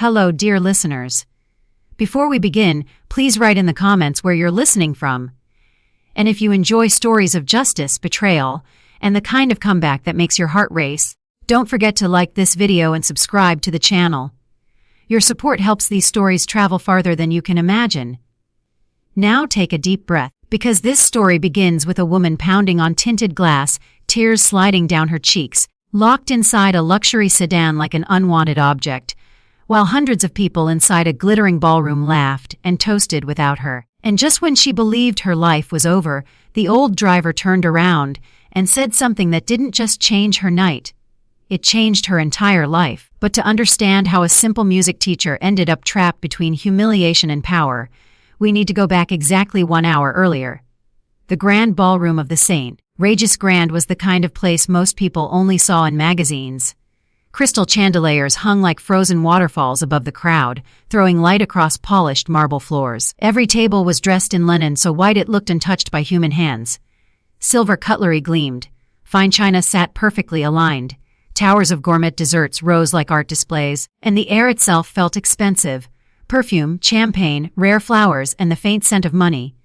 Hello, dear listeners. Before we begin, please write in the comments where you're listening from. And if you enjoy stories of justice, betrayal, and the kind of comeback that makes your heart race, don't forget to like this video and subscribe to the channel. Your support helps these stories travel farther than you can imagine. Now take a deep breath, because this story begins with a woman pounding on tinted glass, tears sliding down her cheeks, locked inside a luxury sedan like an unwanted object, while hundreds of people inside a glittering ballroom laughed and toasted without her. And just when she believed her life was over, the old driver turned around and said something that didn't just change her night. It changed her entire life. But to understand how a simple music teacher ended up trapped between humiliation and power, we need to go back exactly 1 hour earlier. The Grand Ballroom of the St. Regis Grand was the kind of place most people only saw in magazines. Crystal chandeliers hung like frozen waterfalls above the crowd, throwing light across polished marble floors. Every table was dressed in linen so white it looked untouched by human hands. Silver cutlery gleamed. Fine china sat perfectly aligned. Towers of gourmet desserts rose like art displays, and the air itself felt expensive. Perfume, champagne, rare flowers, and the faint scent of money.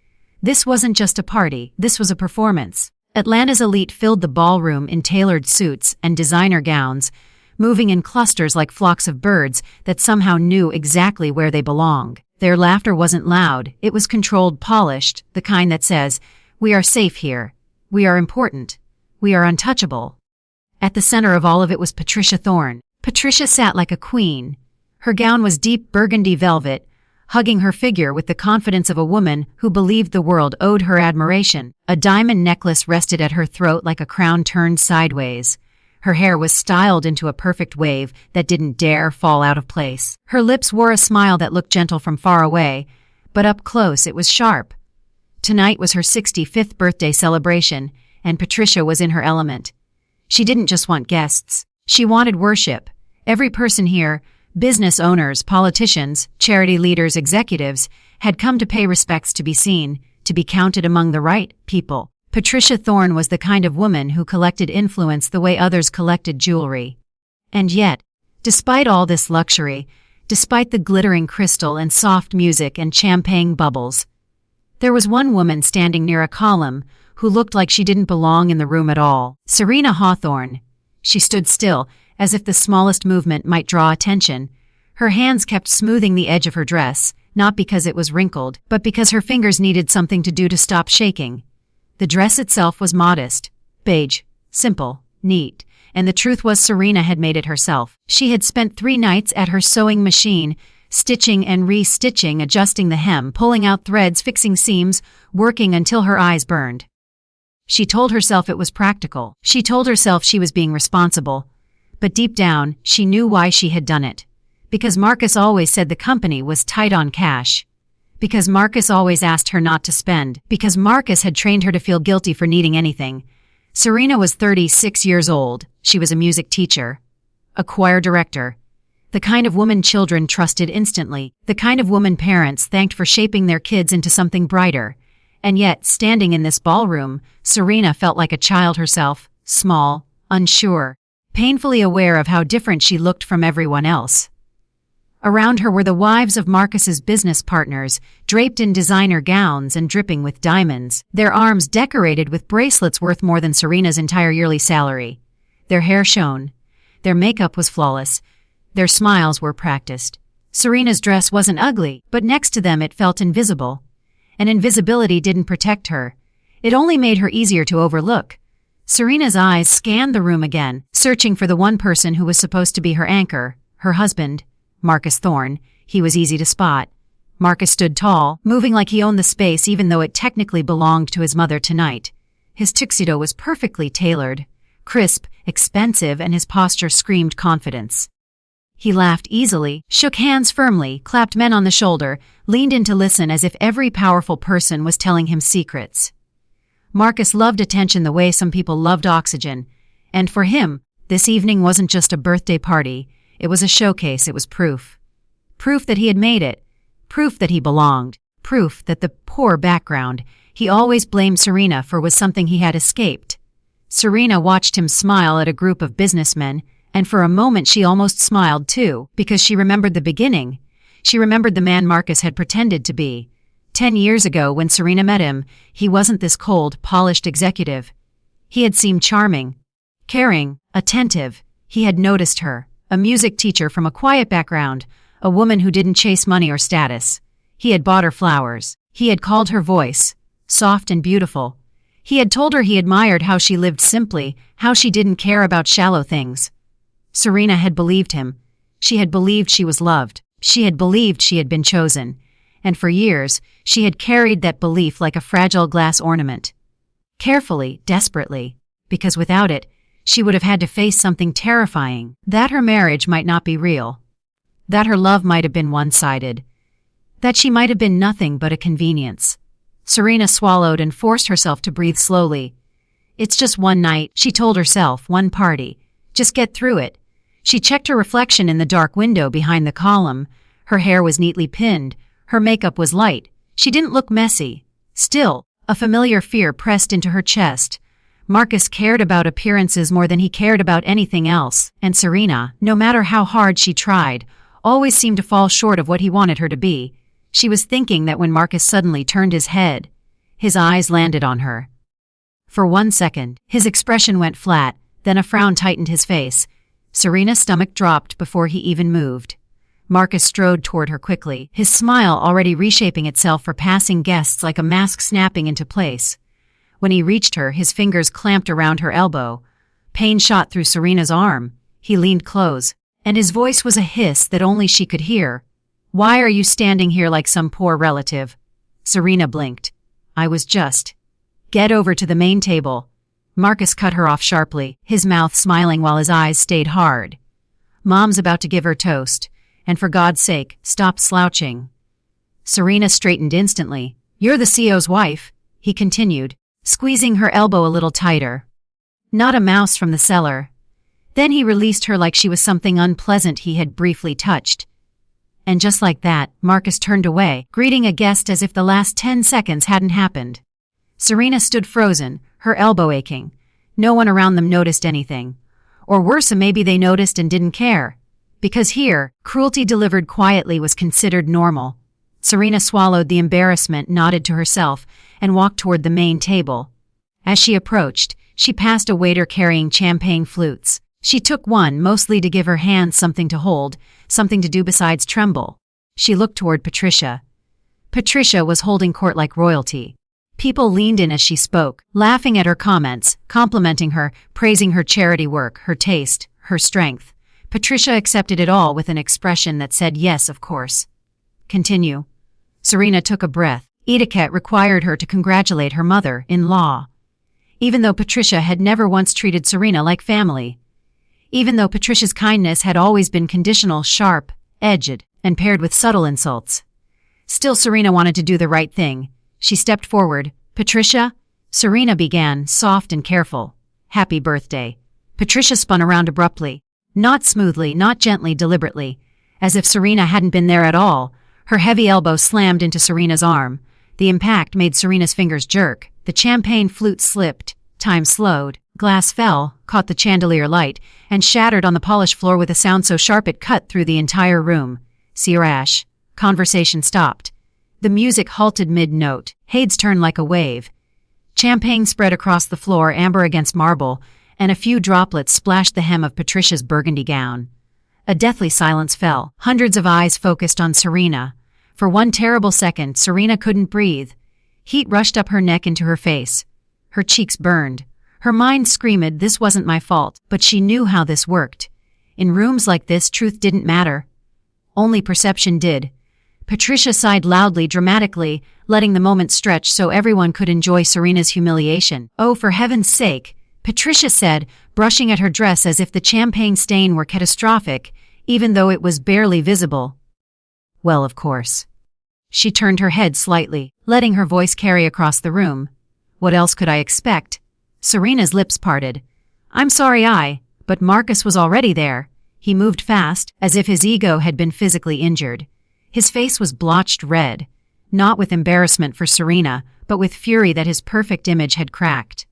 This wasn't just a party, this was a performance. Atlanta's elite filled the ballroom in tailored suits and designer gowns, moving in clusters like flocks of birds that somehow knew exactly where they belonged. Their laughter wasn't loud, it was controlled, polished, the kind that says, "We are safe here. We are important. We are untouchable." At the center of all of it was Patricia Thorne. Patricia sat like a queen. Her gown was deep burgundy velvet, hugging her figure with the confidence of a woman who believed the world owed her admiration. A diamond necklace rested at her throat like a crown turned sideways. Her hair was styled into a perfect wave that didn't dare fall out of place. Her lips wore a smile that looked gentle from far away, but up close it was sharp. Tonight was her 65th birthday celebration, and Patricia was in her element. She didn't just want guests. She wanted worship. Every person here, business owners, politicians, charity leaders, executives, had come to pay respects, to be seen, to be counted among the right people. Patricia Thorne was the kind of woman who collected influence the way others collected jewelry. And yet, despite all this luxury, despite the glittering crystal and soft music and champagne bubbles, there was one woman standing near a column who looked like she didn't belong in the room at all. Serena Hawthorne. She stood still, as if the smallest movement might draw attention. Her hands kept smoothing the edge of her dress, not because it was wrinkled, but because her fingers needed something to do to stop shaking. The dress itself was modest, beige, simple, neat, and the truth was Serena had made it herself. She had spent 3 nights at her sewing machine, stitching and re-stitching, adjusting the hem, pulling out threads, fixing seams, working until her eyes burned. She told herself it was practical. She told herself she was being responsible. But deep down, she knew why she had done it. Because Marcus always said the company was tight on cash. Because Marcus always asked her not to spend. Because Marcus had trained her to feel guilty for needing anything. Serena was 36 years old. She was a music teacher. A choir director. The kind of woman children trusted instantly. The kind of woman parents thanked for shaping their kids into something brighter. And yet, standing in this ballroom, Serena felt like a child herself, small, unsure, painfully aware of how different she looked from everyone else. Around her were the wives of Marcus's business partners, draped in designer gowns and dripping with diamonds, their arms decorated with bracelets worth more than Serena's entire yearly salary. Their hair shone. Their makeup was flawless. Their smiles were practiced. Serena's dress wasn't ugly, but next to them it felt invisible. And invisibility didn't protect her. It only made her easier to overlook. Serena's eyes scanned the room again, searching for the one person who was supposed to be her anchor, her husband, Marcus Thorne. He was easy to spot. Marcus stood tall, moving like he owned the space even though it technically belonged to his mother tonight. His tuxedo was perfectly tailored, crisp, expensive, and his posture screamed confidence. He laughed easily, shook hands firmly, clapped men on the shoulder, leaned in to listen as if every powerful person was telling him secrets. Marcus loved attention the way some people loved oxygen, and for him, this evening wasn't just a birthday party, it was a showcase, it was proof. Proof that he had made it, proof that he belonged, proof that the poor background he always blamed Serena for was something he had escaped. Serena watched him smile at a group of businessmen And for a moment she almost smiled too, because she remembered the beginning. She remembered the man Marcus had pretended to be. 10 years ago, when Serena met him, he wasn't this cold, polished executive. He had seemed charming, caring, attentive. He had noticed her, a music teacher from a quiet background, a woman who didn't chase money or status. He had bought her flowers. He had called her voice soft and beautiful. He had told her he admired how she lived simply, how she didn't care about shallow things. Serena had believed him. She had believed she was loved. She had believed she had been chosen. And for years, she had carried that belief like a fragile glass ornament. Carefully, desperately, because without it, she would have had to face something terrifying, that her marriage might not be real, that her love might have been one-sided, that she might have been nothing but a convenience. Serena swallowed and forced herself to breathe slowly. It's just one night, she told herself, one party. Just get through it. She checked her reflection in the dark window behind the column. Her hair was neatly pinned. Her makeup was light. She didn't look messy. Still, a familiar fear pressed into her chest. Marcus cared about appearances more than he cared about anything else, and Serena, no matter how hard she tried, always seemed to fall short of what he wanted her to be. She was thinking that when Marcus suddenly turned his head, his eyes landed on her. For 1 second, his expression went flat, then a frown tightened his face. Serena's stomach dropped before he even moved. Marcus strode toward her quickly, his smile already reshaping itself for passing guests like a mask snapping into place. When he reached her, his fingers clamped around her elbow. Pain shot through Serena's arm. He leaned close, and his voice was a hiss that only she could hear. "Why are you standing here like some poor relative?" Serena blinked. "I was just. Get over to the main table." Marcus cut her off sharply, his mouth smiling while his eyes stayed hard. "Mom's about to give her toast. And for God's sake, stop slouching." Serena straightened instantly. "You're the CEO's wife," he continued, squeezing her elbow a little tighter. "Not a mouse from the cellar." Then he released her like she was something unpleasant he had briefly touched. And just like that, Marcus turned away, greeting a guest as if the last 10 seconds hadn't happened. Serena stood frozen, her elbow aching. No one around them noticed anything. Or worse, maybe they noticed and didn't care. Because here, cruelty delivered quietly was considered normal. Serena swallowed the embarrassment, nodded to herself, and walked toward the main table. As she approached, she passed a waiter carrying champagne flutes. She took one, mostly to give her hands something to hold, something to do besides tremble. She looked toward Patricia. Patricia was holding court like royalty. People leaned in as she spoke, laughing at her comments, complimenting her, praising her charity work, her taste, her strength. Patricia accepted it all with an expression that said yes, of course. "Continue." Serena took a breath. Etiquette required her to congratulate her mother-in-law. Even though Patricia had never once treated Serena like family. Even though Patricia's kindness had always been conditional, sharp, edged, and paired with subtle insults. Still, Serena wanted to do the right thing. She stepped forward. "Patricia?" Serena began, soft and careful. "Happy birthday." Patricia spun around abruptly. Not smoothly, not gently, deliberately. As if Serena hadn't been there at all. Her heavy elbow slammed into Serena's arm. The impact made Serena's fingers jerk. The champagne flute slipped. Time slowed. Glass fell, caught the chandelier light, and shattered on the polished floor with a sound so sharp it cut through the entire room. Crash. Conversation stopped. The music halted mid-note. Heads turned like a wave. Champagne spread across the floor, amber against marble, and a few droplets splashed the hem of Patricia's burgundy gown. A deathly silence fell. Hundreds of eyes focused on Serena. For one terrible second, Serena couldn't breathe. Heat rushed up her neck into her face. Her cheeks burned. Her mind screamed, "This wasn't my fault," but she knew how this worked. In rooms like this, truth didn't matter. Only perception did. Patricia sighed loudly, dramatically, letting the moment stretch so everyone could enjoy Serena's humiliation. "Oh, for heaven's sake," Patricia said, brushing at her dress as if the champagne stain were catastrophic, even though it was barely visible. "Well, of course." She turned her head slightly, letting her voice carry across the room. "What else could I expect?" Serena's lips parted. "I'm sorry but Marcus was already there." He moved fast, as if his ego had been physically injured. His face was blotched red, not with embarrassment for Serena, but with fury that his perfect image had cracked.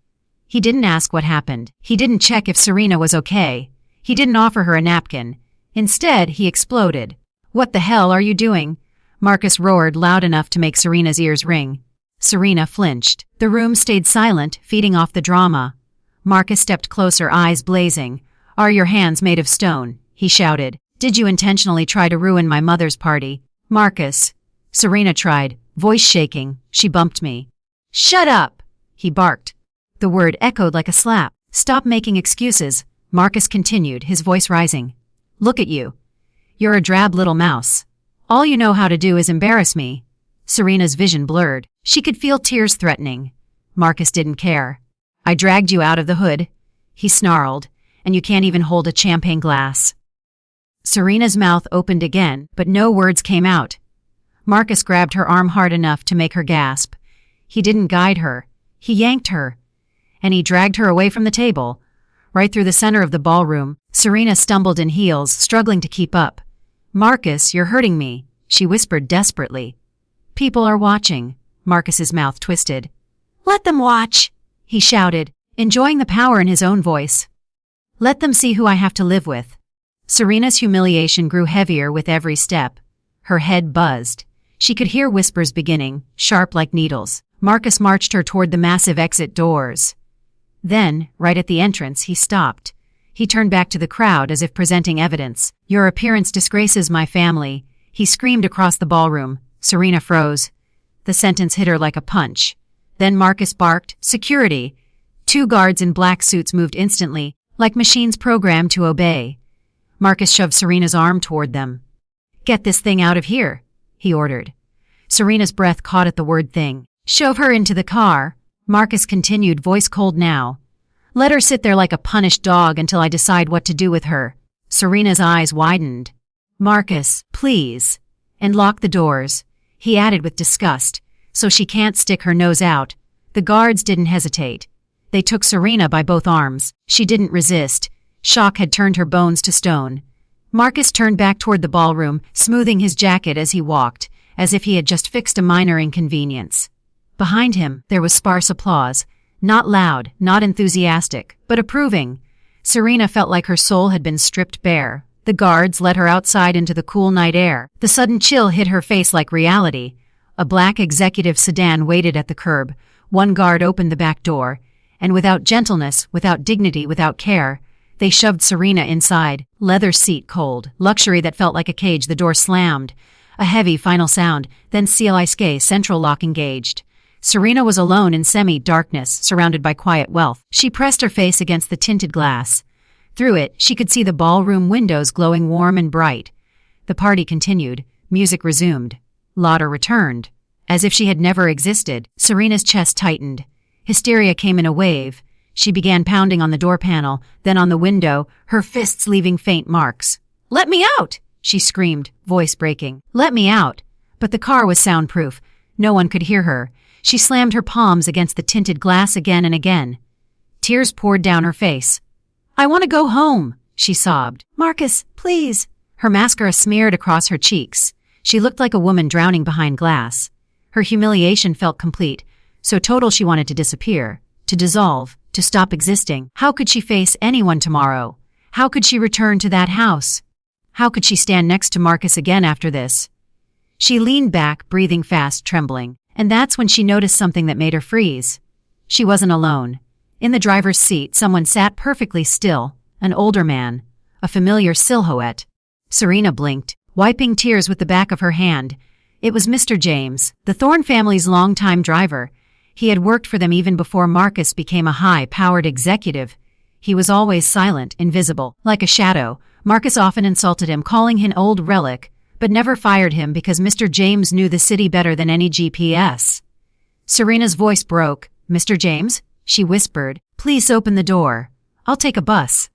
He didn't ask what happened. He didn't check if Serena was okay. He didn't offer her a napkin. Instead, he exploded. "What the hell are you doing?" Marcus roared loud enough to make Serena's ears ring. Serena flinched. The room stayed silent, feeding off the drama. Marcus stepped closer, eyes blazing. "Are your hands made of stone?" he shouted. "Did you intentionally try to ruin my mother's party?" "Marcus." Serena tried, voice shaking. "She bumped me." "Shut up!" he barked. The word echoed like a slap. "Stop making excuses," Marcus continued, his voice rising. "Look at you. You're a drab little mouse. All you know how to do is embarrass me." Serena's vision blurred. She could feel tears threatening. Marcus didn't care. "I dragged you out of the hood," he snarled, "and you can't even hold a champagne glass." Serena's mouth opened again, but no words came out. Marcus grabbed her arm hard enough to make her gasp. He didn't guide her. He yanked her. And he dragged her away from the table, right through the center of the ballroom. Serena stumbled in heels, struggling to keep up. "Marcus, you're hurting me," she whispered desperately. "People are watching." Marcus's mouth twisted. "Let them watch," he shouted, enjoying the power in his own voice. "Let them see who I have to live with." Serena's humiliation grew heavier with every step. Her head buzzed. She could hear whispers beginning, sharp like needles. Marcus marched her toward the massive exit doors. Then, right at the entrance, he stopped. He turned back to the crowd as if presenting evidence. "Your appearance disgraces my family," he screamed across the ballroom. Serena froze. The sentence hit her like a punch. Then Marcus barked, "Security!" 2 guards in black suits moved instantly, like machines programmed to obey. Marcus shoved Serena's arm toward them. "Get this thing out of here," he ordered. Serena's breath caught at the word thing. "Shove her into the car," Marcus continued, voice cold now. "Let her sit there like a punished dog until I decide what to do with her." Serena's eyes widened. "Marcus, please." "And lock the doors," he added with disgust, "so she can't stick her nose out." The guards didn't hesitate. They took Serena by both arms. She didn't resist. Shock had turned her bones to stone. Marcus turned back toward the ballroom, smoothing his jacket as he walked, as if he had just fixed a minor inconvenience. Behind him, there was sparse applause. Not loud, not enthusiastic, but approving. Serena felt like her soul had been stripped bare. The guards led her outside into the cool night air. The sudden chill hit her face like reality. A black executive sedan waited at the curb. One guard opened the back door, and without gentleness, without dignity, without care, they shoved Serena inside. Leather seat cold, luxury that felt like a cage. The door slammed. A heavy final sound, then CLISK central lock engaged. Serena was alone in semi-darkness, surrounded by quiet wealth. She pressed her face against the tinted glass. Through it, she could see the ballroom windows glowing warm and bright. The party continued. Music resumed. Laughter returned. As if she had never existed, Serena's chest tightened. Hysteria came in a wave. She began pounding on the door panel, then on the window, her fists leaving faint marks. "Let me out!" she screamed, voice breaking. "Let me out!" But the car was soundproof. No one could hear her. She slammed her palms against the tinted glass again and again. Tears poured down her face. "I want to go home," she sobbed. "Marcus, please." Her mascara smeared across her cheeks. She looked like a woman drowning behind glass. Her humiliation felt complete, so total she wanted to disappear, to dissolve, to stop existing. How could she face anyone tomorrow? How could she return to that house? How could she stand next to Marcus again after this? She leaned back, breathing fast, trembling. And that's when she noticed something that made her freeze. She wasn't alone. In the driver's seat, someone sat perfectly still, an older man, a familiar silhouette. Serena blinked, wiping tears with the back of her hand. It was Mr. James, the Thorne family's longtime driver. He had worked for them even before Marcus became a high-powered executive. He was always silent, invisible, like a shadow. Marcus often insulted him, calling him an old relic, but never fired him because Mr. James knew the city better than any GPS. Serena's voice broke. "Mr. James?" she whispered. "Please open the door. I'll take a bus.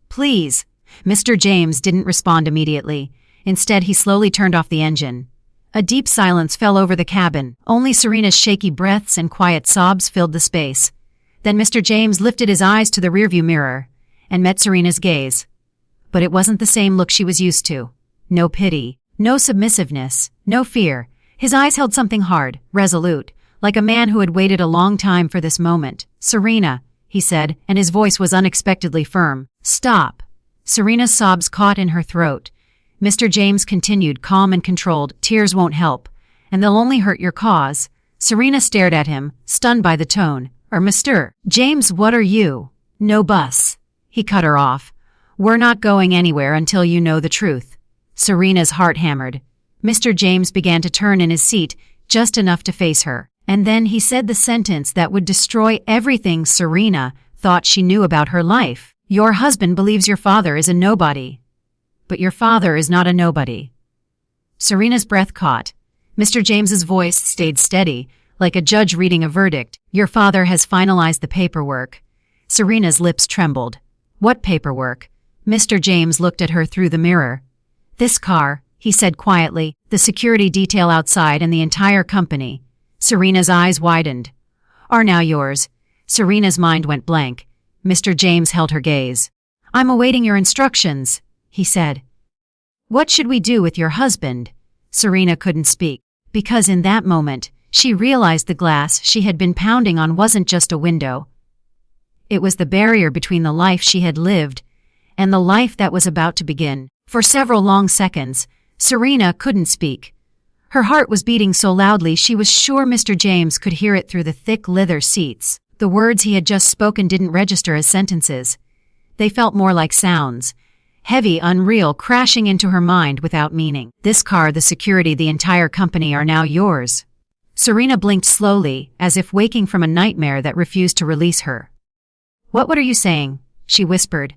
Please." Mr. James didn't respond immediately. Instead, he slowly turned off the engine. A deep silence fell over the cabin. Only Serena's shaky breaths and quiet sobs filled the space. Then Mr. James lifted his eyes to the rearview mirror and met Serena's gaze. But it wasn't the same look she was used to. No pity, no submissiveness, no fear. His eyes held something hard, resolute, like a man who had waited a long time for this moment. "Serena," he said, and his voice was unexpectedly firm. "Stop." Serena's sobs caught in her throat. Mr. James continued, calm and controlled. Tears won't help, and they'll only hurt your cause. Serena stared at him, stunned by the tone. Mr. James, what are you? No bus. He cut her off. We're not going anywhere until you know the truth. Serena's heart hammered. Mr. James began to turn in his seat, just enough to face her. And then he said the sentence that would destroy everything Serena thought she knew about her life. Your husband believes your father is a nobody. But your father is not a nobody. Serena's breath caught. Mr. James's voice stayed steady, like a judge reading a verdict. Your father has finalized the paperwork. Serena's lips trembled. What paperwork? Mr. James looked at her through the mirror. This car, he said quietly, the security detail outside and the entire company. Serena's eyes widened. Are now yours. Serena's mind went blank. Mr. James held her gaze. I'm awaiting your instructions, he said. What should we do with your husband? Serena couldn't speak, because in that moment, she realized the glass she had been pounding on wasn't just a window. It was the barrier between the life she had lived and the life that was about to begin. For several long seconds, Serena couldn't speak. Her heart was beating so loudly she was sure Mr. James could hear it through the thick leather seats. The words he had just spoken didn't register as sentences. They felt more like sounds. Heavy, unreal, crashing into her mind without meaning. This car, the security, the entire company are now yours. Serena blinked slowly, as if waking from a nightmare that refused to release her. What are you saying? She whispered.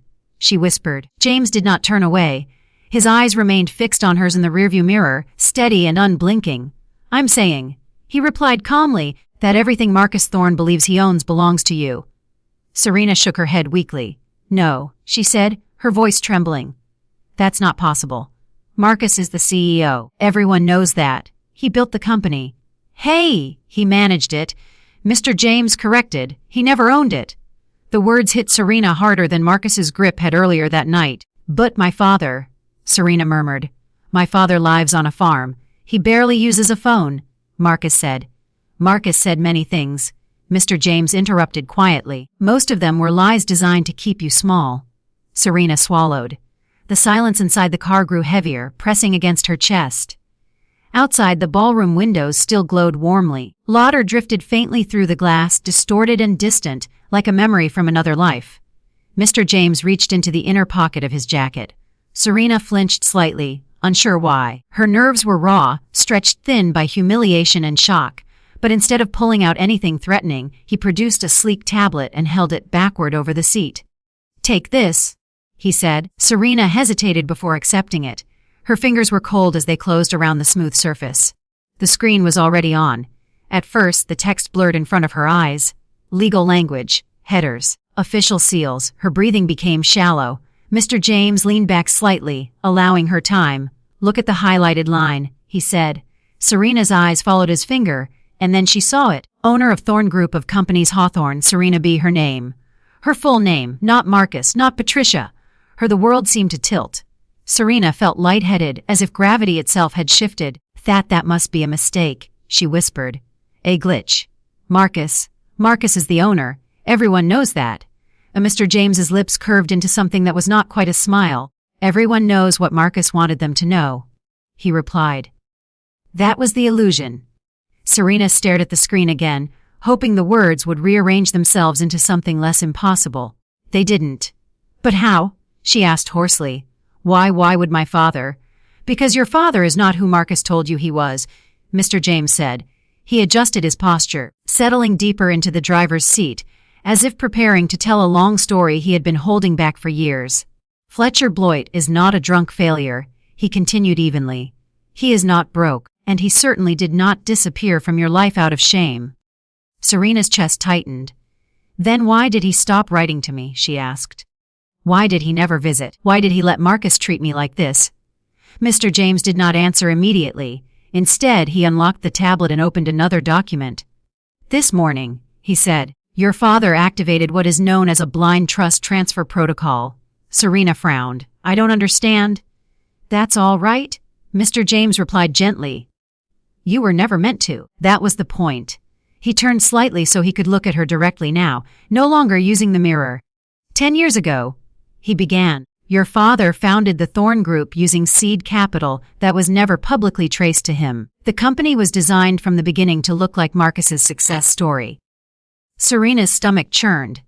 James did not turn away. His eyes remained fixed on hers in the rearview mirror, steady and unblinking. I'm saying, he replied calmly, that everything Marcus Thorne believes he owns belongs to you. Serena shook her head weakly. No, she said, her voice trembling. That's not possible. Marcus is the CEO. Everyone knows that. He built the company. Hey, he managed it. Mr. James corrected. He never owned it. The words hit Serena harder than Marcus's grip had earlier that night. But my father, Serena murmured. My father lives on a farm. He barely uses a phone, Marcus said. Marcus said many things. Mr. James interrupted quietly. Most of them were lies designed to keep you small. Serena swallowed. The silence inside the car grew heavier, pressing against her chest. Outside, the ballroom windows still glowed warmly. Laughter drifted faintly through the glass, distorted and distant, like a memory from another life. Mr. James reached into the inner pocket of his jacket. Serena flinched slightly, unsure why. Her nerves were raw, stretched thin by humiliation and shock. But instead of pulling out anything threatening, he produced a sleek tablet and held it backward over the seat. Take this, he said. Serena hesitated before accepting it. Her fingers were cold as they closed around the smooth surface. The screen was already on. At first, the text blurred in front of her eyes. Legal language, headers, official seals. Her breathing became shallow. Mr. James leaned back slightly, allowing her time. Look at the highlighted line, he said. Serena's eyes followed his finger, and then she saw it. Owner of Thorne Group of Companies Hawthorne, Serena B. her name. Her full name, not Marcus, not Patricia. The world seemed to tilt. Serena felt lightheaded, as if gravity itself had shifted. That must be a mistake, she whispered. A glitch. Marcus is the owner. Everyone knows that. Mr. James's lips curved into something that was not quite a smile. Everyone knows what Marcus wanted them to know, he replied. That was the illusion. Serena stared at the screen again, hoping the words would rearrange themselves into something less impossible. They didn't. But how? She asked hoarsely. Why would my father? Because your father is not who Marcus told you he was, Mr. James said. He adjusted his posture, settling deeper into the driver's seat, as if preparing to tell a long story he had been holding back for years. Fletcher Bloit is not a drunk failure, he continued evenly. He is not broke, and he certainly did not disappear from your life out of shame. Serena's chest tightened. Then why did he stop writing to me, she asked. Why did he never visit? Why did he let Marcus treat me like this? Mr. James did not answer immediately. Instead, he unlocked the tablet and opened another document. This morning, he said, your father activated what is known as a blind trust transfer protocol. Serena frowned. I don't understand. That's all right, Mr. James replied gently. You were never meant to. That was the point. He turned slightly so he could look at her directly now, no longer using the mirror. 10 years ago, he began. Your father founded the Thorn Group using seed capital that was never publicly traced to him. The company was designed from the beginning to look like Marcus's success story. Serena's stomach churned.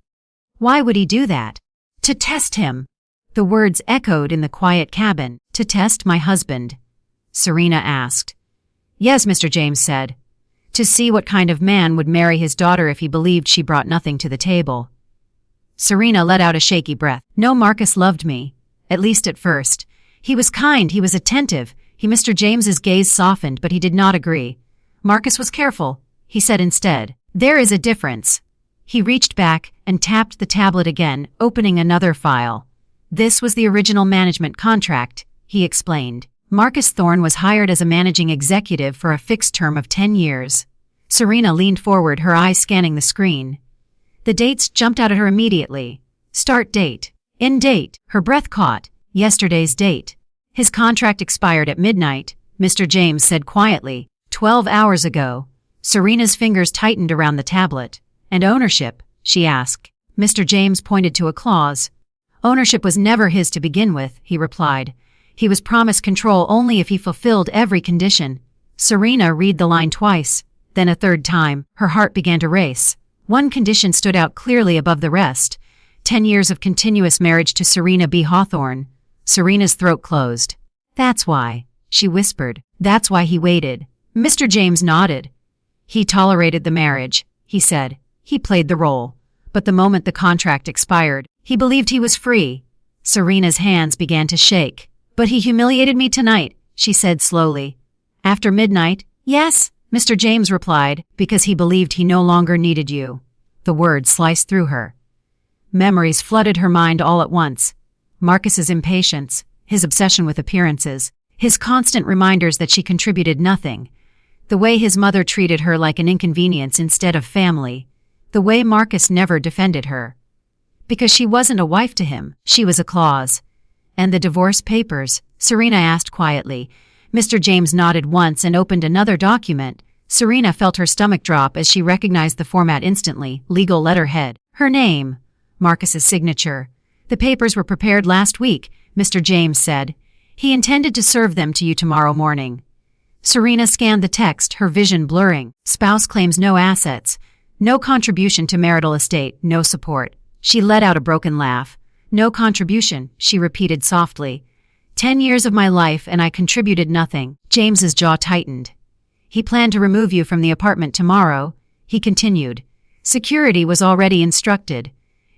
Why would he do that? To test him. The words echoed in the quiet cabin. To test my husband? Serena asked. Yes, Mr. James said. To see what kind of man would marry his daughter if he believed she brought nothing to the table. Serena let out a shaky breath. No, Marcus loved me. At least at first. He was kind, he was attentive. Mr. James's gaze softened, but he did not agree. Marcus was careful, he said instead. There is a difference. He reached back and tapped the tablet again, opening another file. This was the original management contract, he explained. Marcus Thorne was hired as a managing executive for a fixed term of 10 years. Serena leaned forward, her eyes scanning the screen. The dates jumped out at her immediately. Start date. End date. Her breath caught. Yesterday's date. His contract expired at midnight, Mr. James said quietly. 12 hours ago. Serena's fingers tightened around the tablet. And ownership? She asked. Mr. James pointed to a clause. Ownership was never his to begin with, he replied. He was promised control only if he fulfilled every condition. Serena read the line twice, then a third time. Her heart began to race. One condition stood out clearly above the rest. 10 years of continuous marriage to Serena B. Hawthorne. Serena's throat closed. That's why, she whispered. That's why he waited. Mr. James nodded. He tolerated the marriage, he said. He played the role. But the moment the contract expired, he believed he was free. Serena's hands began to shake. But he humiliated me tonight, she said slowly. After midnight? Yes, Mr. James replied, because he believed he no longer needed you. The words sliced through her. Memories flooded her mind all at once. Marcus's impatience, his obsession with appearances, his constant reminders that she contributed nothing, the way his mother treated her like an inconvenience instead of family, the way Marcus never defended her. Because she wasn't a wife to him, she was a clause. And the divorce papers? Serena asked quietly. Mr. James nodded once and opened another document. Serena felt her stomach drop as she recognized the format instantly. Legal letterhead. Her name. Marcus's signature. The papers were prepared last week, Mr. James said. He intended to serve them to you tomorrow morning. Serena scanned the text, her vision blurring. Spouse claims no assets. No contribution to marital estate. No support. She let out a broken laugh. No contribution, she repeated softly. 10 years of my life and I contributed nothing. James's jaw tightened. He planned to remove you from the apartment tomorrow, he continued. Security was already instructed.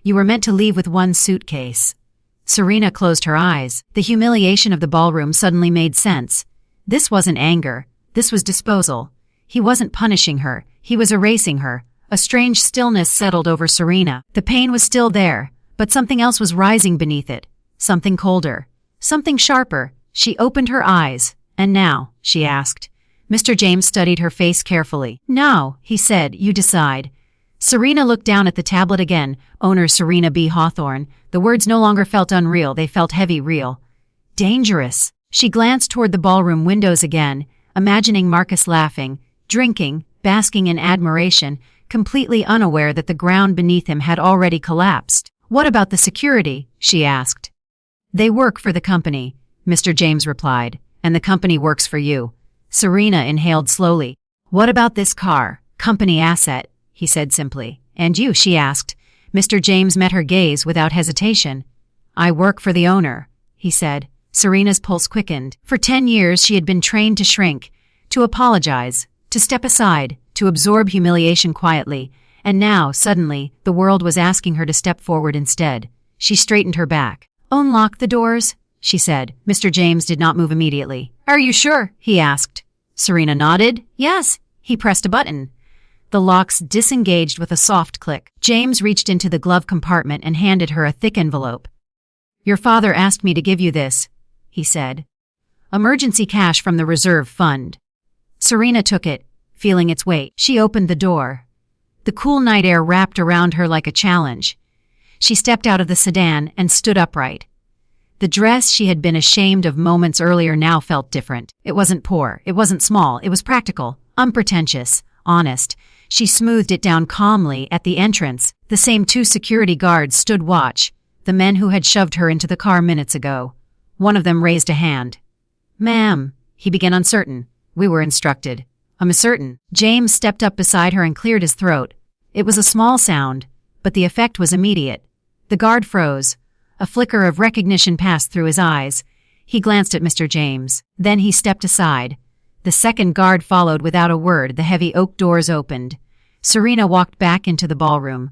You were meant to leave with one suitcase. Serena closed her eyes. The humiliation of the ballroom suddenly made sense. This wasn't anger. This was disposal. He wasn't punishing her. He was erasing her. A strange stillness settled over Serena. The pain was still there, but something else was rising beneath it. Something colder. Something sharper. She opened her eyes. And now? She asked. Mr. James studied her face carefully. Now, he said, you decide. Serena looked down at the tablet again. Owner Serena B. Hawthorne. The words no longer felt unreal. They felt heavy, real. Dangerous. She glanced toward the ballroom windows again, imagining Marcus laughing, drinking, basking in admiration, completely unaware that the ground beneath him had already collapsed. What about the security? She asked. They work for the company, Mr. James replied, and the company works for you. Serena inhaled slowly. What about this car? Company asset, he said simply. And you? She asked. Mr. James met her gaze without hesitation. I work for the owner, he said. Serena's pulse quickened. For 10 years she had been trained to shrink, to apologize, to step aside, to absorb humiliation quietly. And now, suddenly, the world was asking her to step forward instead. She straightened her back. Unlock the doors, she said. Mr. James did not move immediately. Are you sure? He asked. Serena nodded. Yes. He pressed a button. The locks disengaged with a soft click. James reached into the glove compartment and handed her a thick envelope. Your father asked me to give you this, he said. Emergency cash from the reserve fund. Serena took it, feeling its weight. She opened the door. The cool night air wrapped around her like a challenge. She stepped out of the sedan and stood upright. The dress she had been ashamed of moments earlier now felt different. It wasn't poor, it wasn't small, it was practical, unpretentious, honest. She smoothed it down calmly at the entrance. The same 2 security guards stood watch, the men who had shoved her into the car minutes ago. One of them raised a hand. "Ma'am," he began, uncertain. "We were instructed." "I'm certain." James stepped up beside her and cleared his throat. It was a small sound, but the effect was immediate. The guard froze. A flicker of recognition passed through his eyes. He glanced at Mr. James. Then he stepped aside. The second guard followed without a word. The heavy oak doors opened. Serena walked back into the ballroom.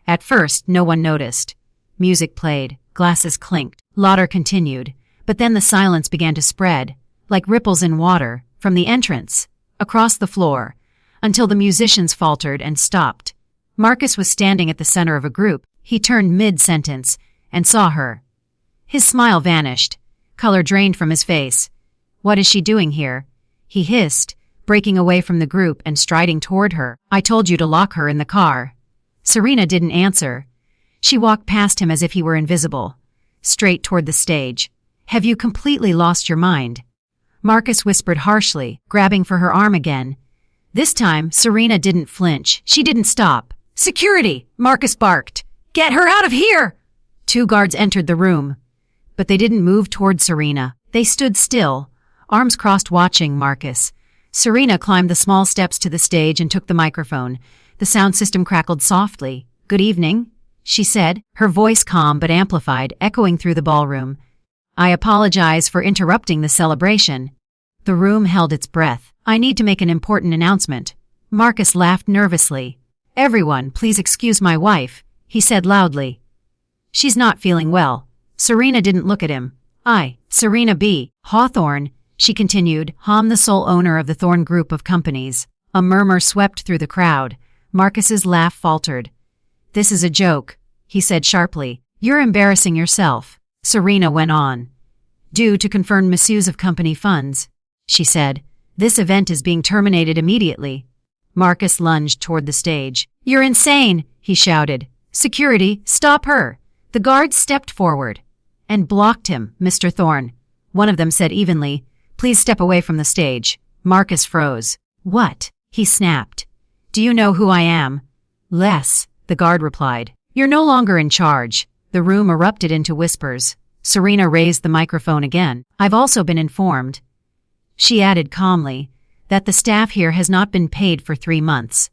At first, no one noticed. Music played. Glasses clinked. Laughter continued. But then the silence began to spread, like ripples in water, from the entrance, across the floor, until the musicians faltered and stopped. Marcus was standing at the center of a group. He turned mid-sentence and saw her. His smile vanished. Color drained from his face. "What is she doing here?" he hissed, breaking away from the group and striding toward her. "I told you to lock her in the car." Serena didn't answer. She walked past him as if he were invisible, straight toward the stage. "Have you completely lost your mind?" Marcus whispered harshly, grabbing for her arm again. This time, Serena didn't flinch. She didn't stop. "Security!" Marcus barked. "Get her out of here!" 2 guards entered the room. But they didn't move toward Serena. They stood still, arms crossed, watching Marcus. Serena climbed the small steps to the stage and took the microphone. The sound system crackled softly. "Good evening," she said, her voice calm but amplified, echoing through the ballroom. "I apologize for interrupting the celebration." The room held its breath. "I need to make an important announcement." Marcus laughed nervously. "Everyone, please excuse my wife," he said loudly. "She's not feeling well." Serena didn't look at him. Serena B. Hawthorne," she continued, the sole owner of the Thorne Group of companies. A murmur swept through the crowd. Marcus's laugh faltered. "This is a joke," he said sharply. "You're embarrassing yourself." Serena went on. "Due to confirmed misuse of company funds," she said, "this event is being terminated immediately." Marcus lunged toward the stage. "You're insane," he shouted. "Security, stop her." The guards stepped forward and blocked him. "Mr. Thorne," one of them said evenly, "please step away from the stage." Marcus froze. "What?" he snapped. "Do you know who I am?" "Less," the guard replied. "You're no longer in charge." The room erupted into whispers. Serena raised the microphone again. "I've also been informed," she added calmly, "that the staff here has not been paid for 3 months.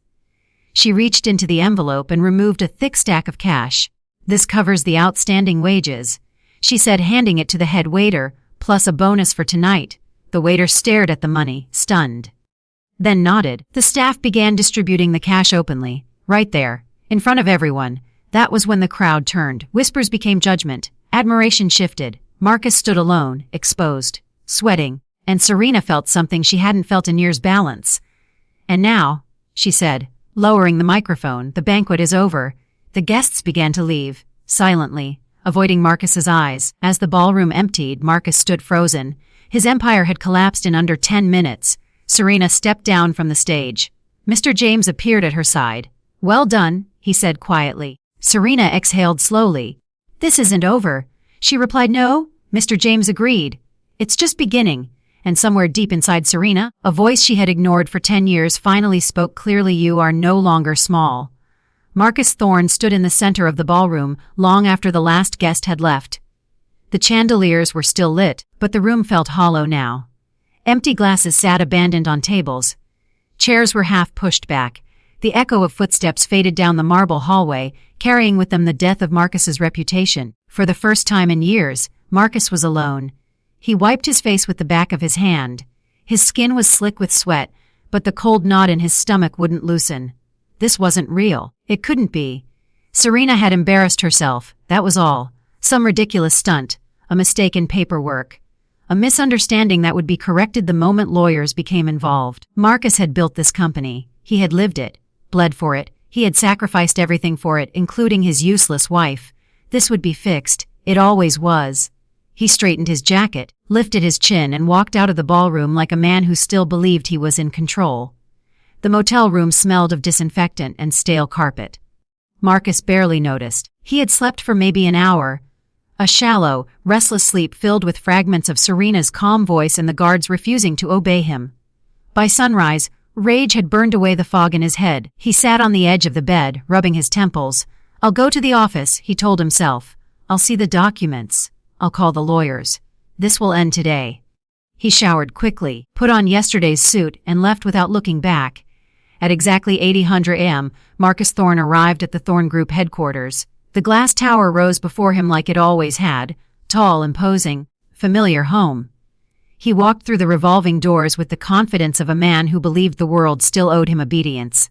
She reached into the envelope and removed a thick stack of cash. "This covers the outstanding wages," she said, handing it to the head waiter, "plus a bonus for tonight." The waiter stared at the money, stunned, then nodded. The staff began distributing the cash openly, right there, in front of everyone. That was when the crowd turned. Whispers became judgment. Admiration shifted. Marcus stood alone, exposed, sweating, and Serena felt something she hadn't felt in years: balance. "And now," she said, lowering the microphone, "the banquet is over." The guests began to leave, silently, avoiding Marcus's eyes. As the ballroom emptied, Marcus stood frozen. His empire had collapsed in under 10 minutes. Serena stepped down from the stage. Mr. James appeared at her side. "Well done," he said quietly. Serena exhaled slowly. "This isn't over," she replied. "No," Mr. James agreed. "It's just beginning." And somewhere deep inside Serena, a voice she had ignored for 10 years finally spoke clearly. "You are no longer small." Marcus Thorne stood in the center of the ballroom long after the last guest had left. The chandeliers were still lit, but the room felt hollow now. Empty glasses sat abandoned on tables. Chairs were half pushed back. The echo of footsteps faded down the marble hallway, carrying with them the death of Marcus's reputation. For the first time in years, Marcus was alone. He wiped his face with the back of his hand. His skin was slick with sweat, but the cold knot in his stomach wouldn't loosen. This wasn't real. It couldn't be. Serena had embarrassed herself, that was all. Some ridiculous stunt, a mistake in paperwork, a misunderstanding that would be corrected the moment lawyers became involved. Marcus had built this company. He had lived it, bled for it. He had sacrificed everything for it, including his useless wife. This would be fixed. It always was. He straightened his jacket, lifted his chin, and walked out of the ballroom like a man who still believed he was in control. The motel room smelled of disinfectant and stale carpet. Marcus barely noticed. He had slept for maybe an hour. A shallow, restless sleep filled with fragments of Serena's calm voice and the guards refusing to obey him. By sunrise, rage had burned away the fog in his head. He sat on the edge of the bed, rubbing his temples. "I'll go to the office," he told himself. I'll see the documents. I'll call the lawyers. This will end today. He showered quickly, put on yesterday's suit, and left without looking back. At exactly 8:00 a.m., Marcus Thorne arrived at the Thorne Group headquarters. The glass tower rose before him like it always had, tall, imposing, familiar home. He walked through the revolving doors with the confidence of a man who believed the world still owed him obedience.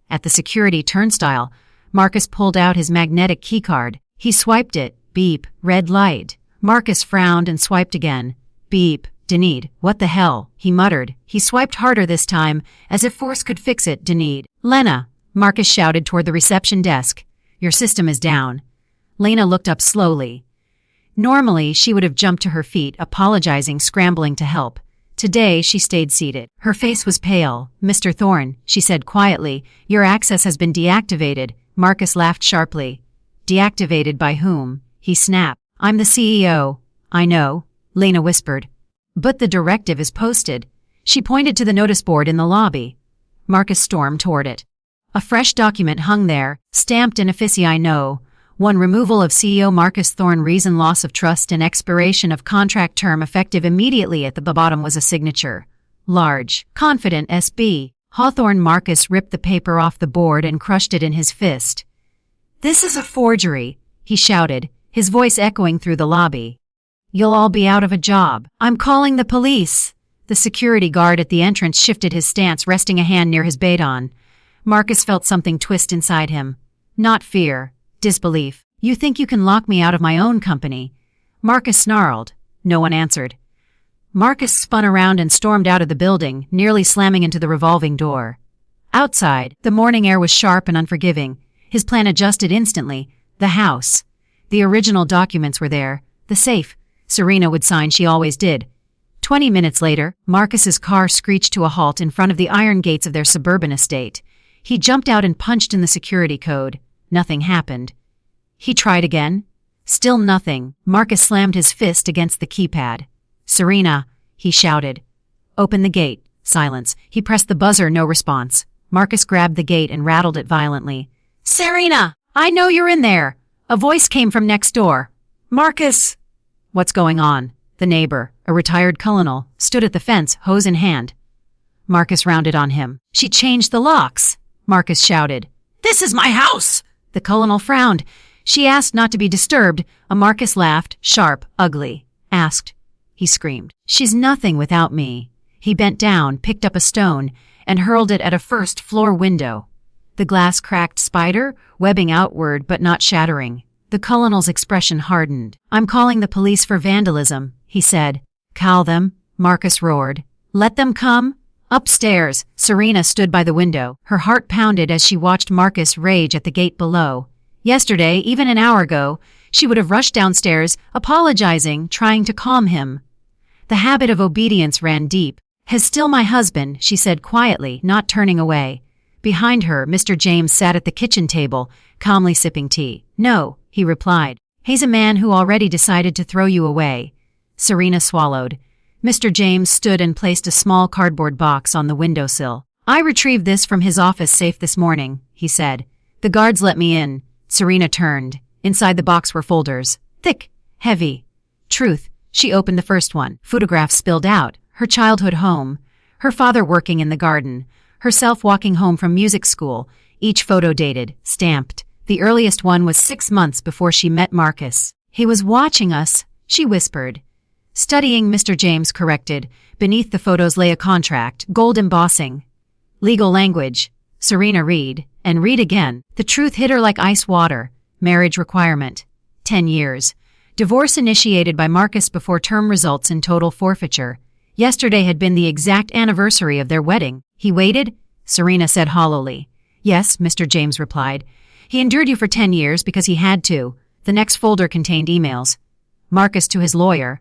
At the security turnstile, Marcus pulled out his magnetic keycard. He swiped it. Beep. Red light. Marcus frowned and swiped again. Beep. Denied. What the hell? He muttered. He swiped harder this time, as if force could fix it. Denied. Lena. Marcus shouted toward the reception desk. Your system is down. Lena looked up slowly. Normally, she would have jumped to her feet, apologizing, scrambling to help. Today, she stayed seated. Her face was pale. Mr. Thorne, she said quietly, your access has been deactivated. Marcus laughed sharply. Deactivated by whom? He snapped. I'm the CEO. I know, Lena whispered. But the directive is posted. She pointed to the notice board in the lobby. Marcus stormed toward it. A fresh document hung there, stamped in officie I know. One, removal of CEO Marcus Thorne, reason loss of trust and expiration of contract term effective immediately. At the bottom was a signature. Large, confident SB. Hawthorne. Marcus ripped the paper off the board and crushed it in his fist. This is a forgery, he shouted, his voice echoing through the lobby. You'll all be out of a job. I'm calling the police. The security guard at the entrance shifted his stance, resting a hand near his baton. Marcus felt something twist inside him. Not fear. Disbelief. You think you can lock me out of my own company? Marcus snarled. No one answered. Marcus spun around and stormed out of the building, nearly slamming into the revolving door. Outside, the morning air was sharp and unforgiving. His plan adjusted instantly. The house. The original documents were there. The safe. Serena would sign, she always did. 20 minutes later, Marcus's car screeched to a halt in front of the iron gates of their suburban estate. He jumped out and punched in the security code. Nothing happened. He tried again. Still nothing. Marcus slammed his fist against the keypad. Serena, he shouted. Open the gate. Silence. He pressed the buzzer, no response. Marcus grabbed the gate and rattled it violently. Serena, I know you're in there. A voice came from next door. Marcus. What's going on? The neighbor, a retired colonel, stood at the fence, hose in hand. Marcus rounded on him. She changed the locks. Marcus shouted. This is my house! The colonel frowned. She asked not to be disturbed. Marcus laughed, sharp, ugly. Asked. He screamed. She's nothing without me. He bent down, picked up a stone, and hurled it at a first-floor window. The glass cracked, spider, webbing outward but not shattering. The colonel's expression hardened. I'm calling the police for vandalism, he said. Call them, Marcus roared. Let them come? Upstairs, Serena stood by the window. Her heart pounded as she watched Marcus rage at the gate below. Yesterday, even an hour ago, she would have rushed downstairs, apologizing, trying to calm him. The habit of obedience ran deep. Has still my husband, she said quietly, not turning away. Behind her, Mr. James sat at the kitchen table, calmly sipping tea. No, he replied. He's a man who already decided to throw you away. Serena swallowed. Mr. James stood and placed a small cardboard box on the windowsill. I retrieved this from his office safe this morning, he said. The guards let me in. Serena turned. Inside the box were folders. Thick, heavy. Truth. She opened the first one. Photographs spilled out. Her childhood home. Her father working in the garden. Herself walking home from music school. Each photo dated, stamped. The earliest one was 6 months before she met Marcus. He was watching us, she whispered. Studying, Mr. James corrected. Beneath the photos lay a contract, gold embossing. Legal language. Serena read, and read again. The truth hit her like ice water. Marriage requirement. 10 years. Divorce initiated by Marcus before term results in total forfeiture. Yesterday had been the exact anniversary of their wedding. He waited? Serena said hollowly. Yes, Mr. James replied. He endured you for 10 years because he had to. The next folder contained emails. Marcus to his lawyer.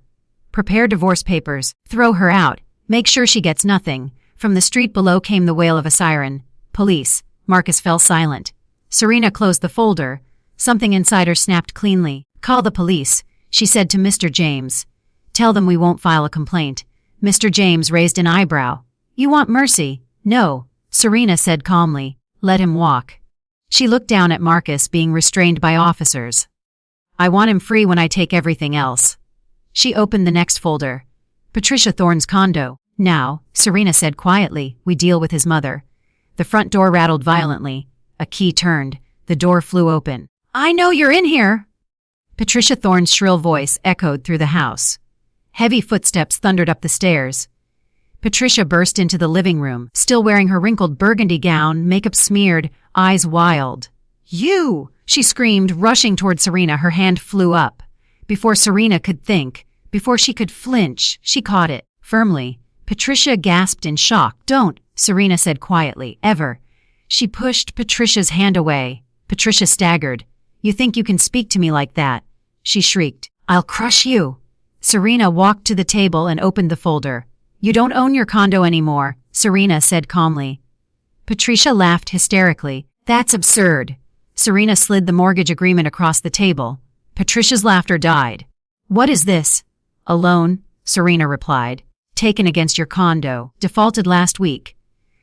Prepare divorce papers. Throw her out. Make sure she gets nothing. From the street below came the wail of a siren. Police. Marcus fell silent. Serena closed the folder. Something inside her snapped cleanly. Call the police, she said to Mr. James. Tell them we won't file a complaint. Mr. James raised an eyebrow. You want mercy? No, Serena said calmly. Let him walk. She looked down at Marcus being restrained by officers. I want him free when I take everything else. She opened the next folder. Patricia Thorne's condo. Now, Serena said quietly, we deal with his mother. The front door rattled violently. A key turned. The door flew open. I know you're in here! Patricia Thorne's shrill voice echoed through the house. Heavy footsteps thundered up the stairs. Patricia burst into the living room, still wearing her wrinkled burgundy gown, makeup smeared, eyes wild. You! She screamed, rushing toward Serena. Her hand flew up. Before Serena could think, before she could flinch, she caught it, firmly. Patricia gasped in shock. Don't, Serena said quietly, ever. She pushed Patricia's hand away. Patricia staggered. You think you can speak to me like that? She shrieked. I'll crush you. Serena walked to the table and opened the folder. You don't own your condo anymore, Serena said calmly. Patricia laughed hysterically. That's absurd. Serena slid the mortgage agreement across the table. Patricia's laughter died. What is this? A loan, Serena replied. Taken against your condo, defaulted last week.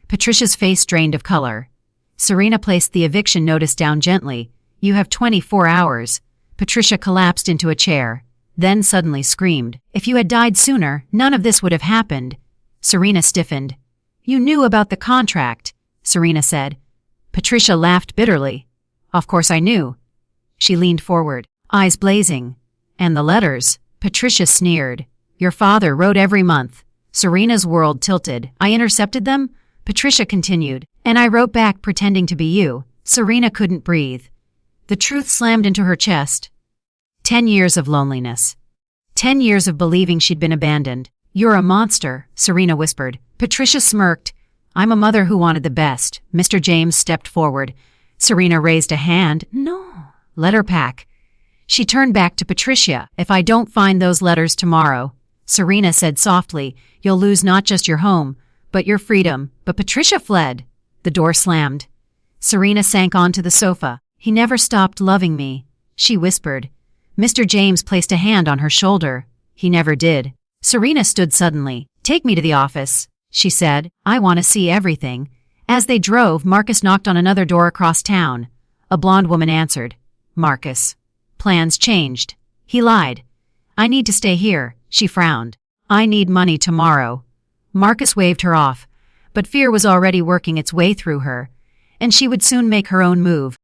Patricia's face drained of color. Serena placed the eviction notice down gently. You have 24 hours. Patricia collapsed into a chair, then suddenly screamed. If you had died sooner, none of this would have happened. Serena stiffened. You knew about the contract, Serena said. Patricia laughed bitterly. Of course I knew. She leaned forward, eyes blazing. And the letters? Patricia sneered. Your father wrote every month. Serena's world tilted. I intercepted them? Patricia continued. And I wrote back pretending to be you. Serena couldn't breathe. The truth slammed into her chest. 10 years of loneliness. 10 years of believing she'd been abandoned. You're a monster, Serena whispered. Patricia smirked. I'm a mother who wanted the best. Mr. James stepped forward. Serena raised a hand. No. Let her pack. She turned back to Patricia. If I don't find those letters tomorrow, Serena said softly, you'll lose not just your home, but your freedom. But Patricia fled. The door slammed. Serena sank onto the sofa. He never stopped loving me, she whispered. Mr. James placed a hand on her shoulder. He never did. Serena stood suddenly. Take me to the office, she said. I want to see everything. As they drove, Marcus knocked on another door across town. A blonde woman answered. Marcus. Plans changed. He lied. I need to stay here, she frowned. I need money tomorrow. Marcus waved her off, but fear was already working its way through her, and she would soon make her own move.